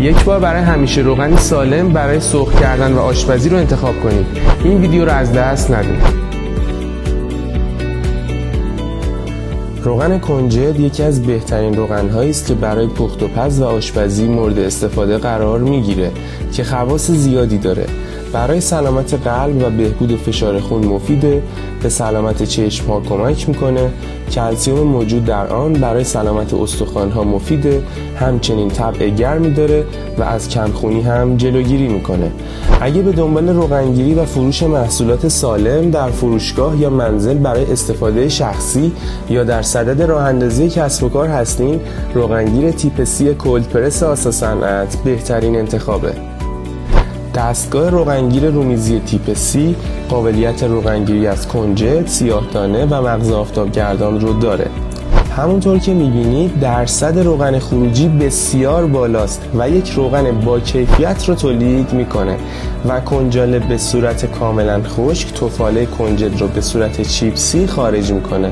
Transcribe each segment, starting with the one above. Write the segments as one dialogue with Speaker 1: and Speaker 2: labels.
Speaker 1: یک بار برای همیشه روغنی سالم برای سرخ کردن و آشپزی رو انتخاب کنید. این ویدیو رو از دست ندید. روغن کنجد یکی از بهترین روغن‌هایی است که برای پخت و پز و آشپزی مورد استفاده قرار میگیره که خواص زیادی داره. برای سلامت قلب و بهبود فشار خون مفیده، به سلامت چشم‌ها کمک میکنه، کلسیم موجود در آن برای سلامت استخوان‌ها مفیده، همچنین طبع گرمی داره و از کمخونی هم جلوگیری میکنه. اگه به دنبال روغنگیری و فروش محصولات سالم در فروشگاه یا منزل برای استفاده شخصی یا در صدد راه اندازی کسب و کار هستین، روغنگیر تیپ سی کولد پرس آسا صنعت بهترین انتخابه. دستگاه روغنگیر رومیزی تیپ سی قابلیت روغنگیری از کنجد، سیاه‌دانه و مغز آفتابگردان رو داره. همونطور که میبینید درصد روغن خروجی بسیار بالاست و یک روغن با کیفیت رو تولید میکنه و کنجاله به صورت کاملا خشک تفاله کنجد رو به صورت چیپسی خارج میکنه.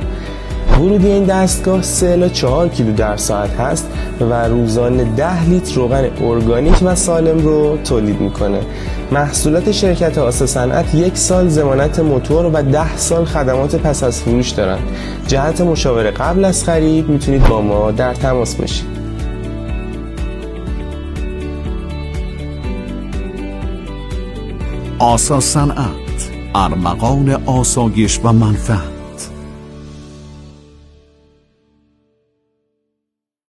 Speaker 1: ورودی این دستگاه 3 الی 4 کیلو در ساعت هست و روزانه 10 لیتر روغن ارگانیک و سالم رو تولید میکنه. محصولات شرکت آسا صنعت 1 سال ضمانت موتور و 10 سال خدمات پس از فروش دارن. جهت مشاوره قبل از خرید میتونید با ما در تماس باشید.
Speaker 2: آسا صنعت، ارمغان آسایش و منفعت.